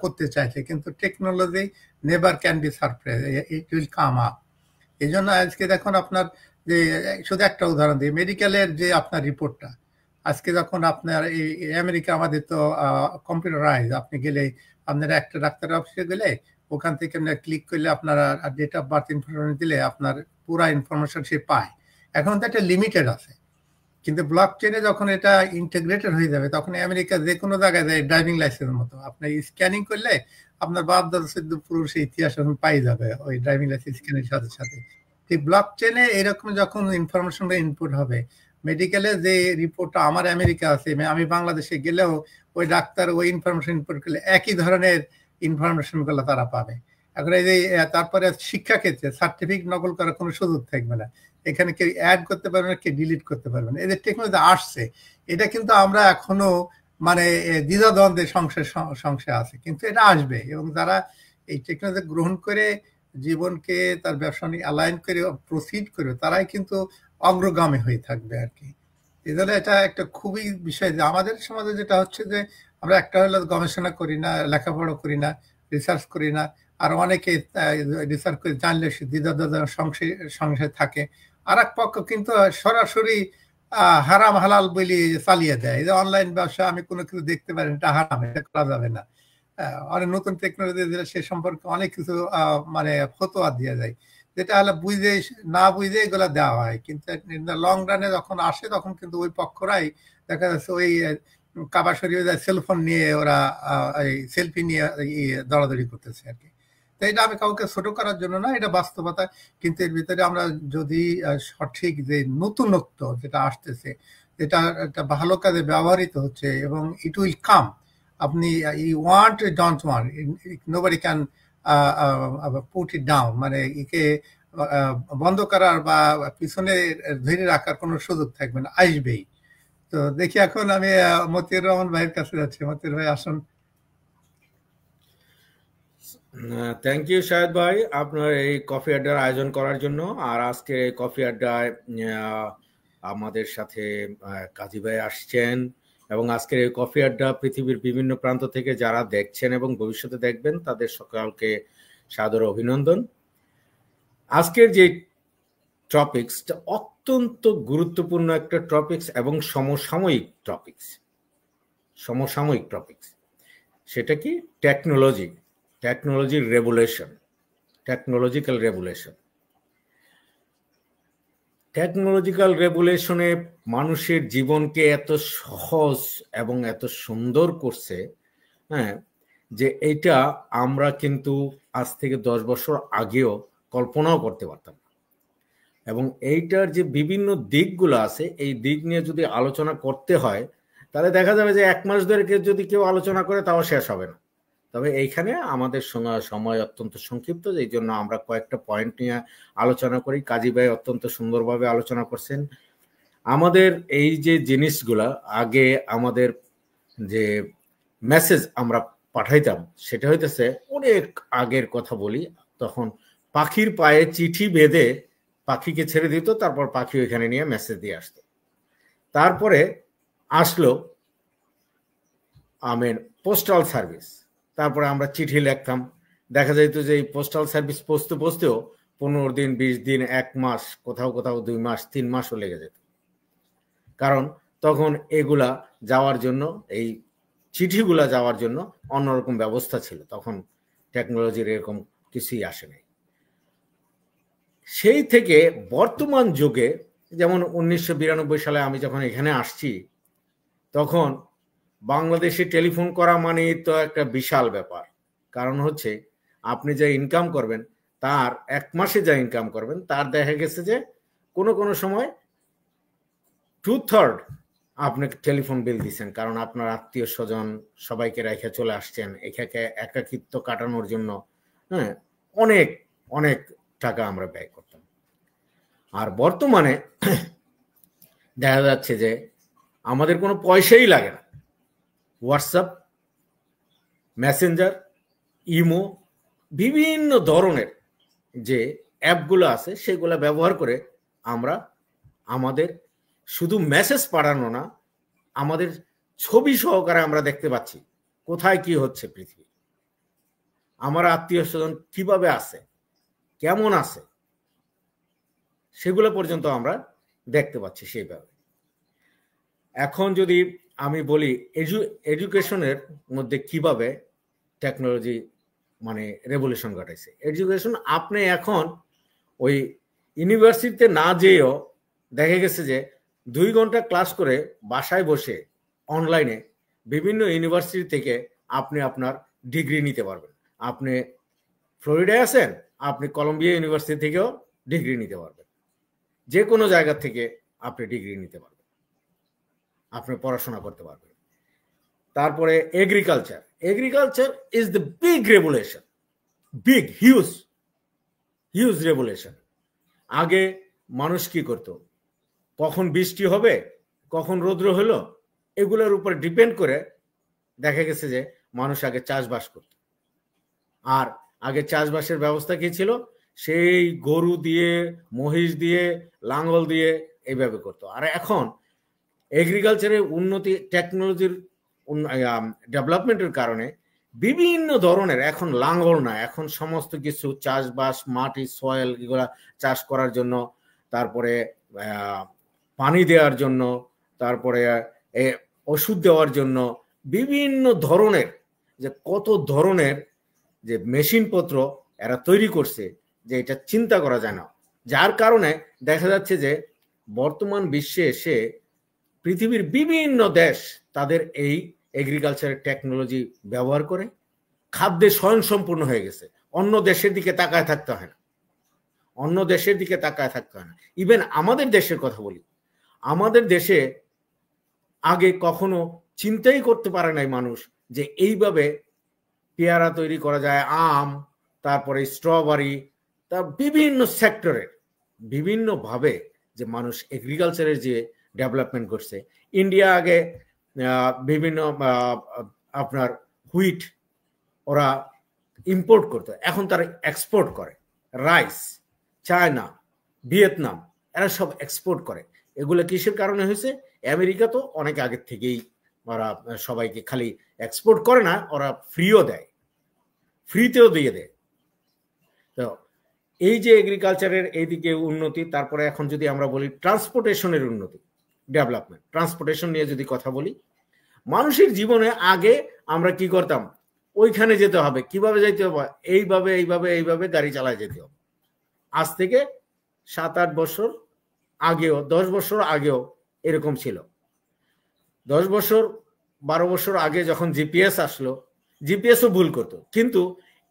করতে চাইছে, কিন্তু technology never can be surprise, it will come up. এই জন্য আজকে দেখুন আপনার যে, শুধু একটা উদাহরণ দিই, মেডিকেলের যে আপনার রিপোর্টটা, আজকে যখন আপনার এই আমেরিকা, আমাদের তো কম্পিউটারাইজ, আপনি গেলে আপনার একটা ডাক্তারের অফিসে গেলে ওখান থেকে ক্লিক করলে আপনার ডেট অফ বার্থ ইনফরমেশন দিলে আপনার পুরা ইনফরমেশন সে পায়। এখন তো একটা লিমিটেড আছে, কিন্তু ব্লক চেইনে যখন এটা ইন্টিগ্রেটেড হয়ে যাবে, তখন আমেরিকা যে কোনো জায়গায় যায় ড্রাইভিং লাইসেন্সের মতো, আপনি স্ক্যানিং করলে আপনার বাপ দাদা সিদ্ধ পুরুষের ইতিহাস এখন পাই যাবে ওই ড্রাইভিং লাইসেন্স স্ক্যানের সাথে সাথে। ঠিক ব্লক চেইনে এরকম যখন ইনফরমেশনটা ইনপুট হবে, মেডিকেলে যে রিপোর্টটা আমার আমেরিকা আছে, আমি বাংলাদেশে গেলেও ওই ডাক্তার ওই ইনফরমেশন ইনপুট করলে একই ধরনের ইনফরমেশন গুলো তারা পাবে। এখন এই যে তারপরে শিক্ষাক্ষেত্রে সার্টিফিকেট নকল করার কোনো সুযোগ থাকবে না, এখানে কেউ অ্যাড করতে পারবে না, কেউ ডিলিট করতে পারবে না। এদের টেকনোলজি আসছে, এটা কিন্তু আমরা এখনো মানে দ্বিধাদ্বন্দ্বের সংশয় আছে, কিন্তু এটা আসবে, এবং যারা এই টেকনোলজি গ্রহণ করে জীবনকে তার ব্যবসা নিয়ে অ্যালাইন করে প্রসিড করবে, তারাই কিন্তু অগ্রগামী হয়ে থাকবে আর কি। এই জন্য এটা একটা খুবই বিষয় যে আমাদের সমাজে যেটা হচ্ছে যে আমরা একটা হলো গবেষণা করি না, লেখাপড়া করি না, রিসার্চ করি না, আর অনেকে রিসার্চ করে জানলে দ্বিধাদ্বন্দ্ব সংশয় থাকে। আর এক পক্ষ কিন্তু সরাসরি হারাম হালাল বলি চালিয়ে দেয়, এই যে অনলাইন ব্যবসা, আমি কোনো কিছু দেখতে পারি এটা হারাম, এটা করা যাবে না, অনেক নতুন টেকনোলজি দিলে সে সম্পর্কে অনেক কিছু মানে ফতোয়া দেওয়া যায়, যেটা হলে বুঝে না বুঝে এগুলো দেওয়া হয়। কিন্তু লং রানে যখন আসে তখন কিন্তু ওই পক্ষরাই দেখা যাচ্ছে ওই কাবা শরীফে সেলফোন নিয়ে ওরা এই সেলফি নিয়ে দৌড়াদৌড়ি করতেছে আর কি। তো এটা আমি কাউকে ছোট করার জন্য না, এটা বাস্তবতা। কিন্তু এর ভিতরে আমরা যদি সঠিক যে নতুনত্ব যেটা আসতেছে, এটা একটা ভালো কাজে ব্যবহৃত হচ্ছে এবং ইট উইল কাম। আপনি you want don't want, nobody can put it down, মানে একে বন্ধ করার বা পিছনে ধরে রাখার কোনো সুযোগ থাকবে না, আসবেই। তো দেখি এখন আমি মতিউর রহমান ভাইয়ের কাছে যাচ্ছি। মতিউর ভাই আসুন। থ্যাংক ইউ শাহেদ ভাই আপনার এই কফি আড্ডার আয়োজন করার জন্য। আর আজকে এই কফি আড্ডায় আমাদের সাথে কাজী ভাই আসছেন, এবং আজকের এই কফি আড্ডা পৃথিবীর বিভিন্ন প্রান্ত থেকে যারা দেখছেন এবং ভবিষ্যতে দেখবেন তাদের সকলকে সাদর অভিনন্দন। আজকের যে টপিকসটা অত্যন্ত গুরুত্বপূর্ণ একটা টপিকস এবং সমসাময়িক টপিকস। সেটা কি? টেকনোলজির রেভুলেশন, টেকনোলজিক্যাল রেভুলেশনে মানুষের জীবনকে এত সহজ এবং এত সুন্দর করছে, হ্যাঁ, যে এটা আমরা কিন্তু আজ থেকে 10 বছর আগেও কল্পনাও করতে পারতাম না। এবং এইটার যে বিভিন্ন দিকগুলো আছে, এই দিক নিয়ে যদি আলোচনা করতে হয় তাহলে দেখা যাবে যে 1 মাস ধরে যদি কেউ আলোচনা করে তাও শেষ হবে না। তবে এইখানে আমাদের সময় অত্যন্ত সংক্ষিপ্ত, এই জন্য আমরা কয়েকটা পয়েন্ট নিয়ে আলোচনা করি। কাজী ভাই অত্যন্ত সুন্দরভাবে আলোচনা করছেন। আমাদের এই যে জিনিসগুলা, আগে আমাদের যে মেসেজ আমরা পাঠাইতাম সেটা হইতেছে অনেক আগের কথা বলি, তখন পাখির পায়ে চিঠি বেঁধে পাখিকে ছেড়ে দিত, তারপর পাখি ওইখানে নিয়ে মেসেজ দিয়ে আসতো। তারপরে আসলো পোস্টাল সার্ভিস, তারপরে আমরা চিঠি লিখতাম। দেখা যাইতো যে এই পোস্টাল সার্ভিস পৌঁছতেও 15 দিন, 20 দিন, 1 মাস, কোথাও 2 মাস, 3 মাসও লেগে যেত। কারণ তখন এগুলা যাওয়ার জন্য, এই চিঠিগুলা যাওয়ার জন্য অন্যরকম ব্যবস্থা ছিল, তখন টেকনোলজির এরকম কিছুই আসে নাই। সেই থেকে বর্তমান যুগে, যেমন 1992 সালে আমি যখন এখানে আসছি, তখন বাংলাদেশে টেলিফোন করা মানে তো একটা বিশাল ব্যাপার। কারণ হচ্ছে আপনি যা ইনকাম করবেন তার 1 মাসে যা ইনকাম করবেন তার দেখা গেছে যে কোনো সময় 2/3 আপনি টেলিফোন বিল দিচ্ছেন, কারণ আপনার আত্মীয় স্বজন সবাইকে রেখে চলে আসছেন এখানে একাকিত্ব কাটানোর জন্য। হ্যাঁ, অনেক অনেক টাকা আমরা ব্যয় করতাম। আর বর্তমানে দেখা যাচ্ছে যে আমাদের কোনো পয়সাই লাগে না। হোয়াটসঅ্যাপ, মেসেঞ্জার, ইমো, বিভিন্ন ধরনের যে অ্যাপগুলো আছে সেগুলো ব্যবহার করে আমরা আমাদের শুধু মেসেজ পাঠানো না, আমাদের ছবি সহকারে আমরা দেখতে পাচ্ছি কোথায় কি হচ্ছে পৃথিবী, আমার আত্মীয় স্বজন কিভাবে আছে, কেমন আছে, সেগুলো পর্যন্ত আমরা দেখতে পাচ্ছি সেইভাবে। এখন যদি আমি বলি এডুকেশনের মধ্যে কিভাবে টেকনোলজি মানে রেভলিউশন ঘটাইছে। এডুকেশন, আপনি এখন ওই ইউনিভার্সিটিতে না যেয়েও দেখা গেছে যে 2 ঘন্টা ক্লাস করে বাসায় বসে অনলাইনে বিভিন্ন ইউনিভার্সিটি থেকে আপনি আপনার ডিগ্রি নিতে পারবেন। আপনি ফ্লোরিডায় আছেন, আপনি কলম্বিয়া ইউনিভার্সিটি থেকেও ডিগ্রি নিতে পারবেন। যে কোনো জায়গা থেকে আপনি ডিগ্রি নিতে পারবেন, আপনি পড়াশোনা করতে পারবেন। তারপরে agriculture is the big revolution, huge revolution. আগে মানুষ কি করত, কখন বৃষ্টি হবে, কখন রৌদ্র হলো, এগুলোর উপর ডিপেন্ড করে দেখা গেছে যে মানুষ আগে চাষবাস করত। আর আগে চাষবাসের ব্যবস্থা কি ছিল, সেই গরু দিয়ে, মহিষ দিয়ে, লাঙ্গল দিয়ে এইভাবে করতো। আর এখন এগ্রিকালচারের উন্নতি, টেকনোলজির ডেভেলপমেন্টের কারণে বিভিন্ন ধরনের, এখন লাঙ্গল না, এখন সমস্ত কিছু চাষবাস, মাটি, সয়েল, এগুলা চাষ করার জন্য, তারপরে পানি দেওয়ার জন্য, তারপরে ওষুধ দেওয়ার জন্য বিভিন্ন ধরনের যে কত ধরনের যে মেশিনপত্র এরা তৈরি করছে যে এটা চিন্তা করা যায় না, যার কারণে দেখা যাচ্ছে যে বর্তমান বিশ্বে এসে পৃথিবীর বিভিন্ন দেশ তাদের এই এগ্রিকালচারের টেকনোলজি ব্যবহার করে খাদ্যে স্বয়ংসম্পূর্ণ হয়ে গেছে। অন্য দেশের দিকে তাকায় থাকতে হয় না, অন্য দেশের দিকে তাকায় থাকতে হয় না। ইভেন আমাদের দেশের কথা বলি, আমাদের দেশে আগে কখনো চিন্তাই করতে পারে নাই মানুষ যে এইভাবে পেয়ারা তৈরি করা যায়, আম, তারপরে স্ট্রবেরি, তার বিভিন্ন সেক্টরের বিভিন্নভাবে যে মানুষ এগ্রিকালচারের যে ডেভেলপমেন্ট করছে। ইন্ডিয়া আগে বিভিন্ন আপনার হুইট ওরা ইম্পোর্ট করতো, এখন তারা এক্সপোর্ট করে। রাইস, চায়না, ভিয়েতনাম এরা সব এক্সপোর্ট করে। এগুলো কিসের কারণে হয়েছে? আমেরিকা তো অনেক আগের থেকেই ওরা সবাইকে খালি এক্সপোর্ট করে না, ওরা ফ্রিও দেয়, ফ্রিতেও দিয়ে দেয়। তো এই যে এগ্রিকালচারের এইদিকে উন্নতি, তারপরে এখন যদি আমরা বলি ট্রান্সপোর্টেশনের উন্নতি, ডেভেলপমেন্ট, ট্রান্সপোর্টেশন নিয়ে যদি কথা বলি, মানুষের জীবনে আগে আমরা কি করতাম, ওইখানে যেতে হবে, কিভাবে যেতে হবে, এইভাবে এইভাবে এইভাবে গাড়ি চালায় যেতে হবে। আজ থেকে 7-8 বছর আগেও, 10 বছর আগেও এরকম ছিল। 10 বছর 12 বছর আগে যখন জিপিএস আসলো, জিপিএসও ভুল করতো, কিন্তু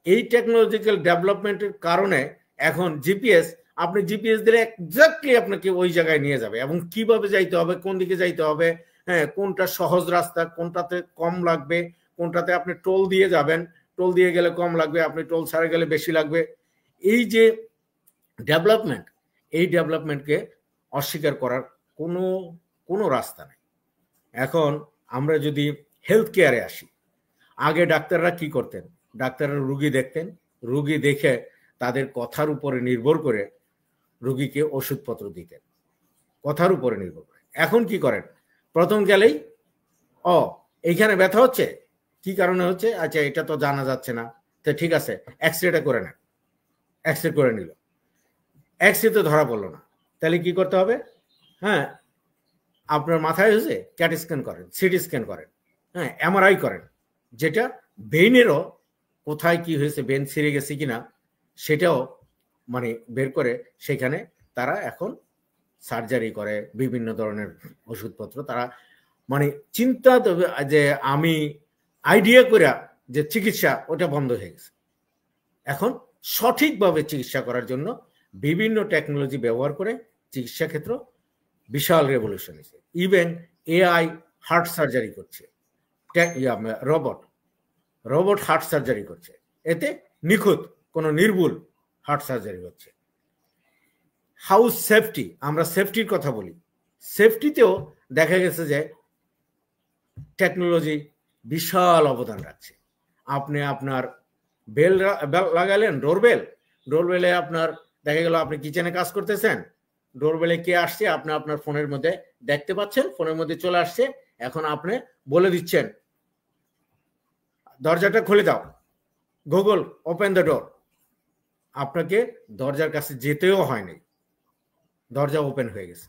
এই টেকনোলজিক্যাল ডেভেলপমেন্টের কারণে এখন জিপিএস, আপনি জিপিএস দিলে এক্স্যাক্টলি আপনাকে ওই জায়গায় নিয়ে যাবে, এবং কিভাবে যাইতে হবে, কোন দিকে যাইতে হবে, হ্যাঁ, কোনটা সহজ রাস্তা, কোনটাতে কম লাগবে, কোনটাতে আপনি টোল দিয়ে যাবেন, টোল দিয়ে গেলে কম লাগবে, আপনি টোল ছাড়া গেলে বেশি লাগবে। এই যে ডেভেলপমেন্ট, এই ডেভেলপমেন্টকে অস্বীকার করার কোনো রাস্তা নেই। এখন আমরা যদি হেলথ কেয়ারে আসি, আগে ডাক্তাররা কি করতেন? ডাক্তাররা রুগী দেখতেন, রুগী দেখে তাদের কথার উপরে নির্ভর করে রুগীকে ওষুধপত্র দিতেন, কথার উপরে নির্ভর করে। এখন কি করেন? প্রথম গেলেই এইখানে ব্যথা হচ্ছে, কি কারণে হচ্ছে, আচ্ছা এটা তো জানা যাচ্ছে না, তো ঠিক আছে এক্সরেটা করে নেন। এক্সরে করে নিল, এক্সরে তো ধরা পড়লো না, তাহলে কি করতে হবে? হ্যাঁ, আপনার মাথায় হয়েছে, ক্যাট স্ক্যান করেন, সিটি স্ক্যান করেন, হ্যাঁ, এমআরআই করেন, যেটা ব্রেইনেরও কোথায় কি হয়েছে, ব্রেন ছিঁড়ে গেছে কিনা সেটাও মানে বের করে সেখানে তারা এখন সার্জারি করে, বিভিন্ন ধরনের ওষুধপত্র তারা মানে চিন্তা যে আমি আইডিয়া করে যে চিকিৎসা, ওটা বন্ধ হয়ে গেছে। এখন সঠিকভাবে চিকিৎসা করার জন্য বিভিন্ন টেকনোলজি ব্যবহার করে চিকিৎসা ক্ষেত্র বিশাল রেভলিউশন হয়েছে। ইভেন এআই হার্ট সার্জারি করছে, রোবট হার্ট সার্জারি করছে, এতে নিখুঁত, কোনো নির্ভুল হার্ট সার্জারি হচ্ছে। হাউস সেফটি, আমরা সেফটির কথা বলি, সেফটিতেও দেখা গেছে যে টেকনোলজি বিশাল অবদান রাখছে। আপনি আপনার বেল লাগালেন, ডোরবেলে আপনার দেখা গেল আপনি কিচেনে কাজ করতেছেন, ডোরবেলে কে আসছে আপনি আপনার ফোনের মধ্যে দেখতে পাচ্ছেন, ফোনের মধ্যে চলে আসছে, এখন আপনি বলে দিচ্ছেন দরজাটা খুলে দাও, গুগল ওপেন দ্য ডোর। আপনাকে দরজার কাছে যেতেও হয়নি, দরজা ওপেন হয়ে গেছে।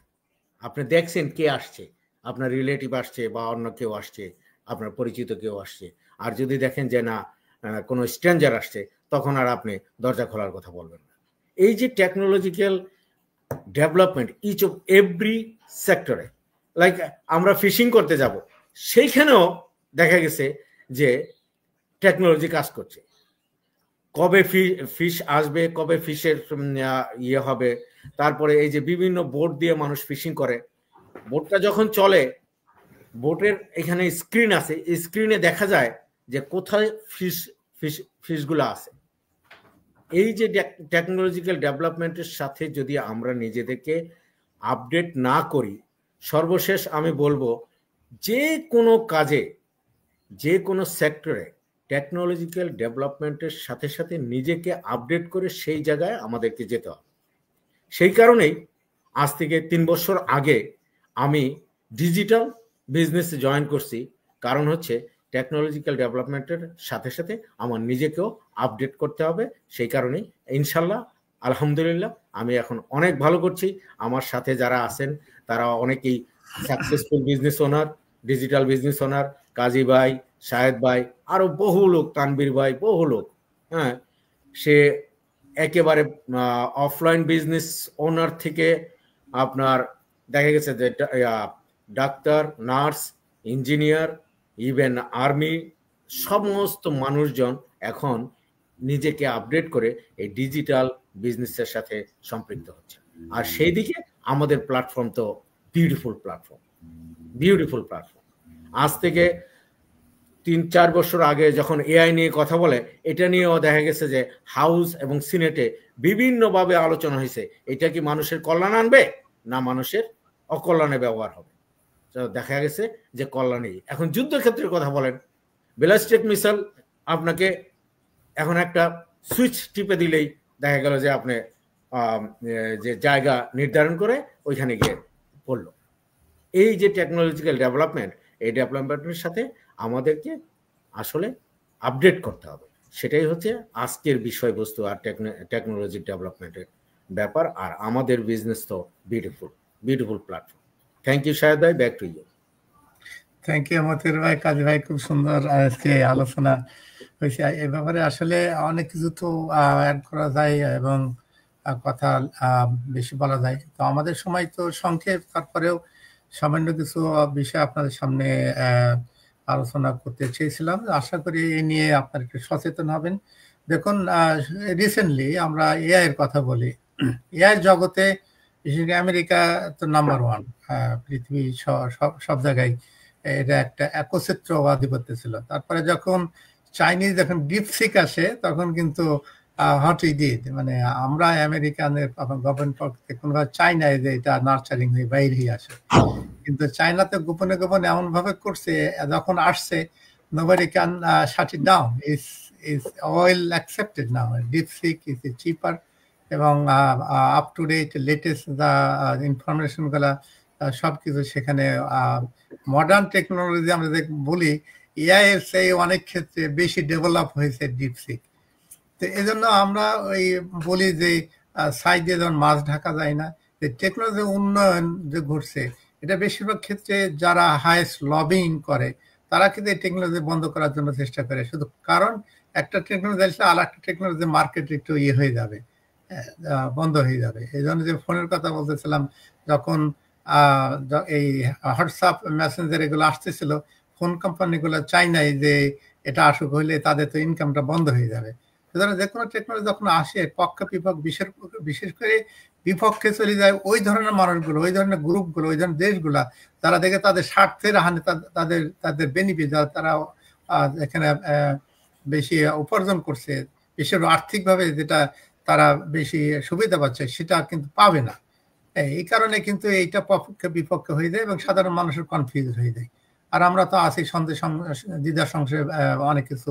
আপনি দেখছেন কে আসছে, আপনার রিলেটিভ আসছে বা অন্য কেউ আসছে, আপনার পরিচিত কেউ আসছে। আর যদি দেখেন যে না কোনো স্ট্রেঞ্জার আসছে, তখন আর আপনি দরজা খোলার কথা বলবেন না। এই যে technological development each of every সেক্টরে, লাইক আমরা ফিশিং করতে যাব, সেইখানেও দেখা গেছে যে টেকনোলজি কাজ করছে। কবে ফিশ আসবে, কবে ফিশের ইয়ে হবে, তারপরে এই যে বিভিন্ন বোট দিয়ে মানুষ ফিশিং করে, বোটটা যখন চলে, বোটের এখানে স্ক্রিন আছে, স্ক্রিনে দেখা যায় যে কোথায় ফিশগুলো আছে। এই যে টেকনোলজিক্যাল ডেভেলপমেন্টের সাথে যদি আমরা নিজেদেরকে আপডেট না করি, সর্বশেষ আমি বলবো যে কোনো কাজে, যে কোনো সেক্টরে টেকনোলজিক্যাল ডেভেলপমেন্টের সাথে সাথে নিজেকে আপডেট করে সেই জায়গায় আমাদেরকে যেতে হবে। সেই কারণেই আজ থেকে 3 বছর আগে আমি ডিজিটাল বিজনেসে জয়েন করছি, কারণ হচ্ছে টেকনোলজিক্যাল ডেভেলপমেন্টের সাথে সাথে আমার নিজেকেও আপডেট করতে হবে। সেই কারণেই ইনশাল্লাহ আলহামদুলিল্লাহ আমি এখন অনেক ভালো করছি। আমার সাথে যারা আছেন তারা অনেকেই successful business owner, digital business owner, Kazi ভাই, শাহেদ ভাই, আরো বহু লোক, তানবীর ভাই, বহু লোক। হ্যাঁ, সে একেবারে অফলাইন বিজনেস ওনার থেকে আপনার দেখা গেছে যে doctor, nurse, engineer, even army, সমস্ত মানুষজন এখন নিজেকে আপডেট করে এই ডিজিটাল বিজনেসের সাথে সম্পৃক্ত হচ্ছে। আর সেই দিকে আমাদের প্ল্যাটফর্ম তো বিউটিফুল প্ল্যাটফর্ম, বিউটিফুল প্ল্যাটফর্ম। আজ থেকে 3-4 বছর আগে যখন এআই নিয়ে কথা বলে, এটা নিয়েও দেখা গেছে যে হাউস এবং সিনেটে বিভিন্নভাবে আলোচনা হয়েছে, এটা কি মানুষের কল্যাণ আনবে না মানুষের অকল্যাণে ব্যবহার হবে। দেখা গেছে যে কল্যাণেই। এখন যুদ্ধক্ষেত্রের কথা বলেন, ব্যালিস্টিক মিসাইল আপনাকে এখন একটা সুইচ টিপে দিলেই দেখা গেল যে আপনি যে জায়গা নির্ধারণ করে ওইখানে গিয়ে পড়লো। এই যে টেকনোলজিক্যাল ডেভেলপমেন্ট, এই ডেভেলপমেন্টের সাথে আমাদেরকে আসলে আপডেট করতে হবে। সেটাই হচ্ছে আজকের বিষয়বস্তু আর টেকনোলজি ডেভেলপমেন্টের ব্যাপার। আর আমাদের বিজনেস তো beautiful, beautiful platform. Thank you Shahed ভাই, back to you. Thank you Motiur ভাই, কাজী ভাই, খুব সুন্দর আজকে আলোচনা হয়েছে এ ব্যাপারে। আসলে অনেক কিছু তো অ্যাড করা যায় এবং কথা বেশি বলা যায়। তো আমাদের সময় তো সংক্ষেপ, তারপরেও সামান্য কিছু বিষয় আপনাদের সামনে আলোচনা করতে চেয়েছিলাম। আশা করি এই নিয়ে আপনারা একটু সচেতন হবেন। দেখুন, রিসেন্টলি আমরা এআই এর কথা বলি। এআই জগতে বিশেষ করে আমেরিকা তো নাম্বার ওয়ান, পৃথিবী সব জায়গায় এটা একটা একচিত্র আধিপত্য ছিল। তারপরে যখন চাইনিজ যখন ডিপসিক আসে তখন কিন্তু হট ইডিড, মানে আমরা আমেরিকানের গভর্নমেন্ট পক্ষে কোনোভাবে চাই না যে এটা নার্চারিং হয়ে বাইরে আসে, কিন্তু চায়নাতে গোপনে গোপনে এমন ভাবে করছে, যখন আসছে nobody can shut it down. Is all accepted now. DeepSeek is cheaper এবং up to date latest information গুলা সবকিছু সেখানে মডার্ন টেকনোলজি আমরা বলি, এআই এর সেই অনেক ক্ষেত্রে বেশি ডেভেলপ হয়েছে ডিপসিক। তো এই জন্য আমরা ওই বলি যে সাইড দিয়ে যখন মাছ ঢাকা যায় না, যে টেকনোলজি উন্নয়ন যে ঘটছে, এটা বেশিরভাগ ক্ষেত্রে যারা হাইয়েস্ট লবিং করে তারা কিন্তু এই টেকনোলজি বন্ধ করার জন্য চেষ্টা করে। শুধু কারণ একটা টেকনোলজি আসলে আর একটা টেকনোলজি মার্কেট একটু ইয়ে হয়ে যাবে, বন্ধ হয়ে যাবে। এই জন্য যে ফোনের কথা বলতেছিলাম, যখন এই হোয়াটসঅ্যাপ মেসেঞ্জার এগুলো আসতেছিল, ফোন কোম্পানিগুলো চাই নাই যে এটা আসুক, হইলে তাদের তো ইনকামটা বন্ধ হয়ে যাবে। সুতরাং যে কোনো টেকনোলজি যখন আসে, পক্ষ বিপক্ষ বিশেষ করে বিপক্ষে চলে যায় ওই ধরনের মানুষগুলো, ওই ধরনের গ্রুপগুলো, ওই ধরনের দেশগুলা, তারা দেখে তাদের স্বার্থের হানি, তাদের বেনিফিট, যারা তারা এখানে বেশি উপার্জন করছে, বিশেষ আর্থিকভাবে যেটা তারা বেশি সুবিধা পাচ্ছে, সেটা কিন্তু পাবে না। এই কারণে কিন্তু এইটা পক্ষে বিপক্ষে হয়ে যায় এবং সাধারণ মানুষের কনফিউজ হয়ে যায়। আর আমরা তো আছি সন্দেহ দ্বিধা সংশয়ে অনেক কিছু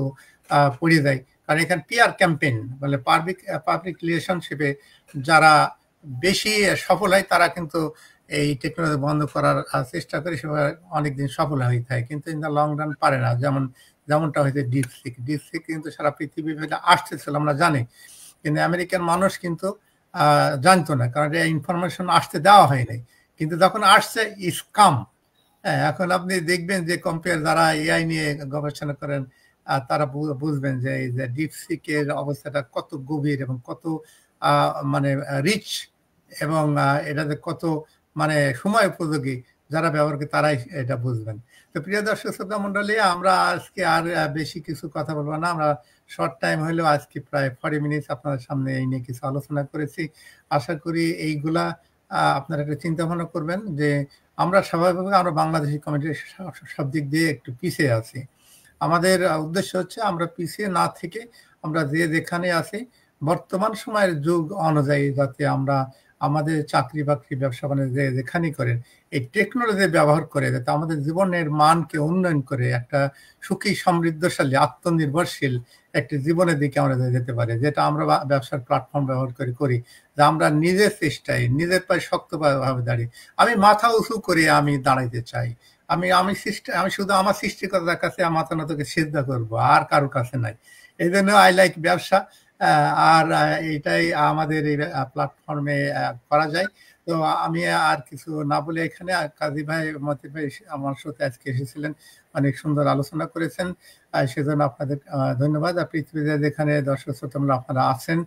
পড়ে যাই, কারণ এখানে পিআর ক্যাম্পেইন বলে পাবলিক রিলেশনশিপে যারা বেশি সফল হয় তারা কিন্তু এই টেকনোলজি বন্ধ করার চেষ্টা করে, সেভাবে অনেকদিন সফল হয়ে থাকে, কিন্তু ইন দ্য লং রান পারে না। যেমনটা হয়েছে ডিপসিক কিন্তু সারা পৃথিবী আসতেছিল আমরা জানি, কিন্তু আমেরিকান মানুষ কিন্তু জানতো না, কারণ ইনফরমেশন আসতে দেওয়া হয়নি। কিন্তু যখন আসছে স্কাম, এখন আপনি দেখবেন যে কম্পেয়ার যারা এআই নিয়ে গবেষণা করেন তারা বুঝবেন যে এই যে ডিপসিকের অবস্থাটা কত গভীর এবং কত মানে রিচ, এবং এটা যে কত মানে সময় উপযোগী, যারা ব্যবহার করে তারাই এটা বুঝবেন। তো প্রিয় দর্শক শ্রোতা মন্ডলী, আমরা আজকে আর বেশি কিছু কথা বলবো না। আমরা শর্ট টাইম হলেও আজকে প্রায় 40 মিনিট আপনাদের সামনে এই নিয়ে কিছু আলোচনা করেছি। আশা করি এইগুলা আপনারা একটা চিন্তা ভাবনা করবেন যে আমরা স্বাভাবিকভাবে আমরা বাংলাদেশি কমিউনিটি সব দিক দিয়ে একটু পিছিয়ে আছি। আমাদের উদ্দেশ্য হচ্ছে আমরা পিছিয়ে না থেকে আমরা যেখানে আছি বর্তমান সময়ের যুগ অনুযায়ী যাতে আমরা আমাদের চাকরি বাকরি ব্যবসা বাণিজ্য যেখানেই করেন এই টেকনোলজি ব্যবহার করে যাতে আমাদের জীবনের মানকে উন্নয়ন করে একটা সুখী সমৃদ্ধশালী আত্মনির্ভরশীল একটা জীবনের দিকে আমরা যেতে পারি, যেটা আমরা ব্যবসার প্ল্যাটফর্ম ব্যবহার করি যে আমরা নিজের চেষ্টায় নিজের পায়ে শক্তভাবে দাঁড়িয়ে আমি মাথা উঁচু করে আমি দাঁড়াইতে চাই। আমি শুধু আমার সৃষ্টিকর্তার কাছে মাথা নতকে সিজদা করবো, আর কারোর কাছে নাই। এই জন্য আই লাইক ব্যবসা, আর এটাই আমাদের এই প্ল্যাটফর্মে করা যায়। তো আমি আর কিছু না বলে এখানে কাজী ভাই, মতিউর ভাই আমার সাথে আজকে এসেছিলেন, অনেক সুন্দর আলোচনা করেছেন, সেজন্য আপনাদের ধন্যবাদ। আর পৃথিবীতে যেখানে দর্শক শ্রোতা আপনারা আছেন,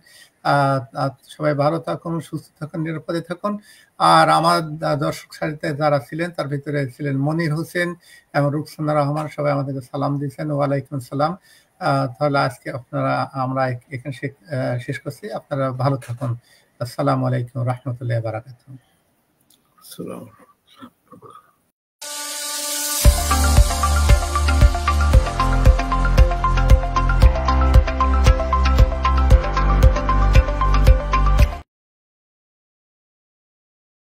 সবাই ভালো থাকুন, সুস্থ থাকুন, নিরাপদে থাকুন। আর আমার দর্শক সারিতে যারা ছিলেন তার ভিতরে ছিলেন মনির হোসেন এবং রুকসানা রহমান, সবাই আমাদেরকে সালাম দিয়েছেন। ওয়ালাইকুম সালাম। তাহলে আজকে আমরা এখানে শেষ করছি। আপনারা ভালো থাকুন। আসসালামু আলাইকুম রহমতুল্লাহ বারাকাতুহু।